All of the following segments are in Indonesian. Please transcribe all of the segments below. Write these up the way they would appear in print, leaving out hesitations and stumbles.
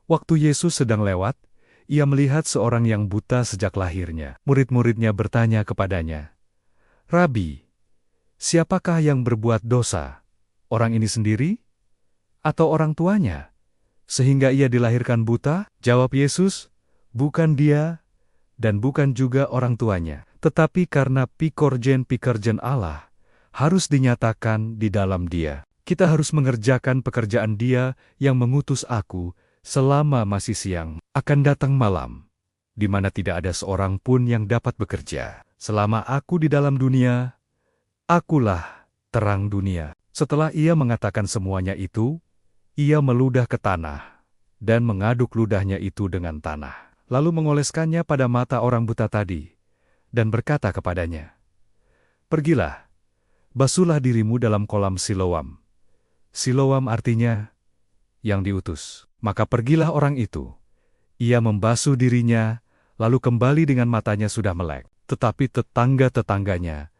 Waktu Yesus sedang lewat, ia melihat seorang yang buta sejak lahirnya. Murid-muridnya bertanya kepadanya, "Rabi, siapakah yang berbuat dosa? Orang ini sendiri? Atau orang tuanya? Sehingga ia dilahirkan buta?" Jawab Yesus, "Bukan dia, dan bukan juga orang tuanya. Tetapi karena pekerjaan Allah harus dinyatakan di dalam dia. Kita harus mengerjakan pekerjaan Dia yang mengutus aku selama masih siang. Akan datang malam, di mana tidak ada seorang pun yang dapat bekerja. Selama aku di dalam dunia, akulah terang dunia." Setelah ia mengatakan semuanya itu, ia meludah ke tanah dan mengaduk ludahnya itu dengan tanah. Lalu mengoleskannya pada mata orang buta tadi, dan berkata kepadanya, "Pergilah, basuhlah dirimu dalam kolam Siloam." Siloam artinya, yang diutus. Maka pergilah orang itu. Ia membasuh dirinya, lalu kembali dengan matanya sudah melek. Tetapi tetangga-tetangganya,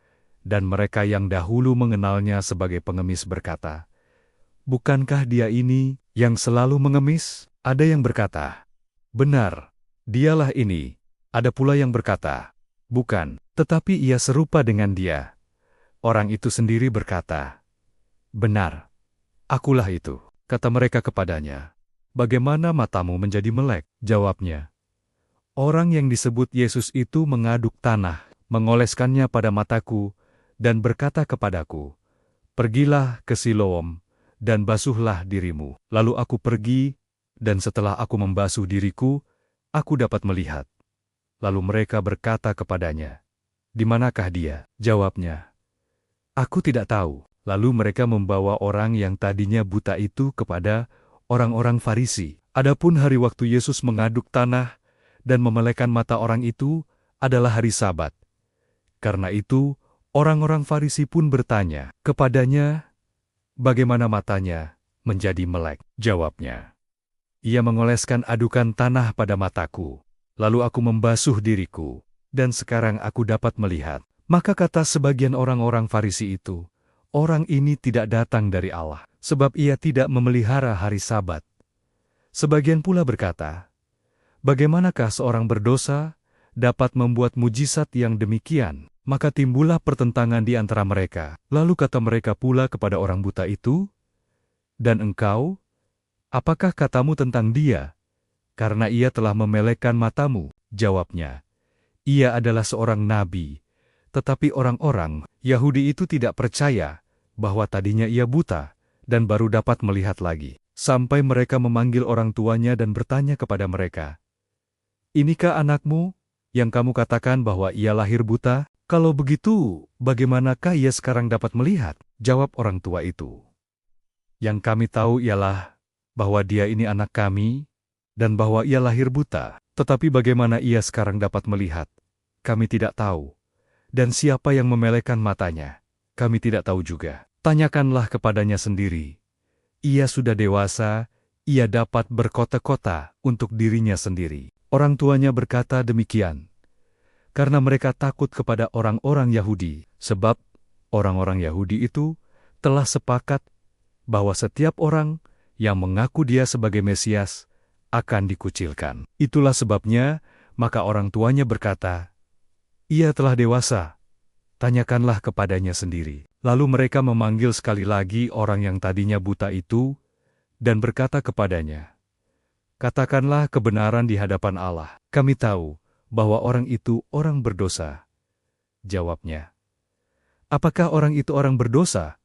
dan mereka yang dahulu mengenalnya sebagai pengemis berkata, "Bukankah dia ini yang selalu mengemis?" Ada yang berkata, "Benar, dialah ini." Ada pula yang berkata, "Bukan, tetapi ia serupa dengan dia." Orang itu sendiri berkata, "Benar, akulah itu." Kata mereka kepadanya, "Bagaimana matamu menjadi melek?" Jawabnya, "Orang yang disebut Yesus itu mengaduk tanah, mengoleskannya pada mataku, dan berkata kepadaku, 'Pergilah ke Siloam, dan basuhlah dirimu.' Lalu aku pergi, dan setelah aku membasuh diriku, aku dapat melihat." Lalu mereka berkata kepadanya, "Di manakah dia?" Jawabnya, "Aku tidak tahu." Lalu mereka membawa orang yang tadinya buta itu kepada orang-orang Farisi. Adapun hari waktu Yesus mengaduk tanah dan memelekkan mata orang itu adalah hari Sabat. Karena itu, orang-orang Farisi pun bertanya kepadanya, "Bagaimana matanya menjadi melek?" Jawabnya, "Ia mengoleskan adukan tanah pada mataku, lalu aku membasuh diriku, dan sekarang aku dapat melihat." Maka kata sebagian orang-orang Farisi itu, "Orang ini tidak datang dari Allah, sebab ia tidak memelihara hari Sabat." Sebagian pula berkata, "Bagaimanakah seorang berdosa dapat membuat mujizat yang demikian?" Maka timbullah pertentangan di antara mereka. Lalu kata mereka pula kepada orang buta itu, "Dan engkau, apakah katamu tentang dia? Karena ia telah memelekkan matamu." Jawabnya, "Ia adalah seorang nabi." Tetapi orang-orang Yahudi itu tidak percaya bahwa tadinya ia buta dan baru dapat melihat lagi. Sampai mereka memanggil orang tuanya dan bertanya kepada mereka, "Inikah anakmu yang kamu katakan bahwa ia lahir buta? Kalau begitu, bagaimanakah ia sekarang dapat melihat?" Jawab orang tua itu, "Yang kami tahu ialah bahwa dia ini anak kami dan bahwa ia lahir buta. Tetapi bagaimana ia sekarang dapat melihat, kami tidak tahu. Dan siapa yang memelekkan matanya, kami tidak tahu juga. Tanyakanlah kepadanya sendiri. Ia sudah dewasa, ia dapat berkota-kota untuk dirinya sendiri." Orang tuanya berkata demikian, karena mereka takut kepada orang-orang Yahudi, sebab orang-orang Yahudi itu telah sepakat bahwa setiap orang yang mengaku dia sebagai Mesias akan dikucilkan. Itulah sebabnya, maka orang tuanya berkata, "Ia telah dewasa, tanyakanlah kepadanya sendiri." Lalu mereka memanggil sekali lagi orang yang tadinya buta itu, dan berkata kepadanya, "Katakanlah kebenaran di hadapan Allah. Kami tahu bahwa orang itu orang berdosa." Jawabnya, "Apakah orang itu orang berdosa?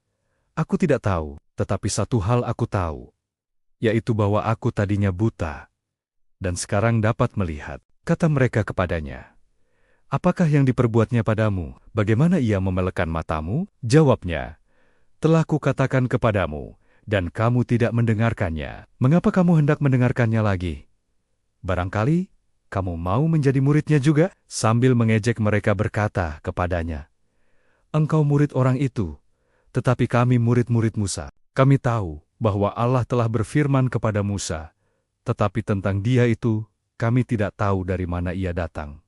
Aku tidak tahu, tetapi satu hal aku tahu, yaitu bahwa aku tadinya buta, dan sekarang dapat melihat." Kata mereka kepadanya, "Apakah yang diperbuatnya padamu? Bagaimana ia memelekkan matamu?" Jawabnya, "Telah kukatakan kepadamu, dan kamu tidak mendengarkannya. Mengapa kamu hendak mendengarkannya lagi? Barangkali kamu mau menjadi muridnya juga?" Sambil mengejek mereka berkata kepadanya, "Engkau murid orang itu, tetapi kami murid-murid Musa. Kami tahu bahwa Allah telah berfirman kepada Musa, tetapi tentang dia itu kami tidak tahu dari mana ia datang."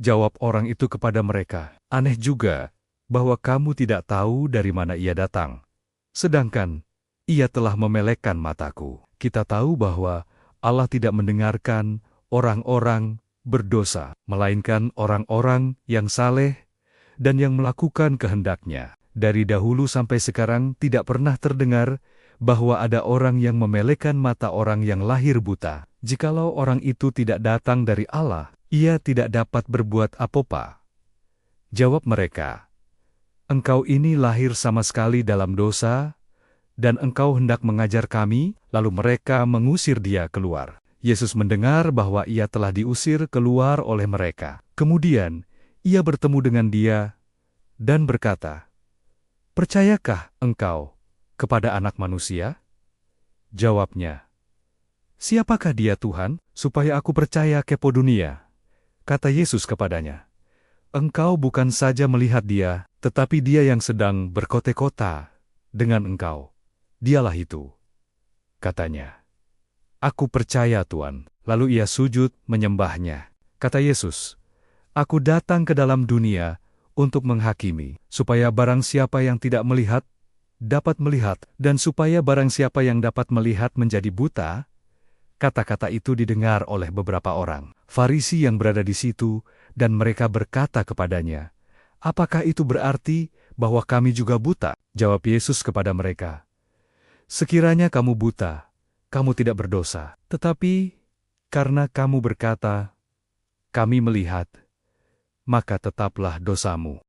Jawab orang itu kepada mereka, "Aneh juga bahwa kamu tidak tahu dari mana ia datang. Sedangkan ia telah memelekkan mataku. Kita tahu bahwa Allah tidak mendengarkan orang-orang berdosa, melainkan orang-orang yang saleh dan yang melakukan kehendak-Nya. Dari dahulu sampai sekarang tidak pernah terdengar bahwa ada orang yang memelekan mata orang yang lahir buta. Jikalau orang itu tidak datang dari Allah, ia tidak dapat berbuat apa-apa. Jawab mereka, "Engkau ini lahir sama sekali dalam dosa, dan engkau hendak mengajar kami?" Lalu mereka mengusir dia keluar. Yesus mendengar bahwa ia telah diusir keluar oleh mereka. Kemudian, ia bertemu dengan dia dan berkata, "Percayakah engkau kepada Anak Manusia?" Jawabnya, "Siapakah dia Tuhan, supaya aku percaya kepo dunia?" Kata Yesus kepadanya, "Engkau bukan saja melihat dia, tetapi dia yang sedang berkote-kota dengan engkau. Dialah itu." Katanya, "Aku percaya Tuan." Lalu ia sujud menyembahnya. Kata Yesus, "Aku datang ke dalam dunia untuk menghakimi, supaya barang siapa yang tidak melihat, dapat melihat, dan supaya barang siapa yang dapat melihat menjadi buta." Kata-kata itu didengar oleh beberapa orang Farisi yang berada di situ, dan mereka berkata kepadanya, "Apakah itu berarti bahwa kami juga buta?" Jawab Yesus kepada mereka, "Sekiranya kamu buta, kamu tidak berdosa. Tetapi karena kamu berkata, 'Kami melihat,' maka tetaplah dosamu."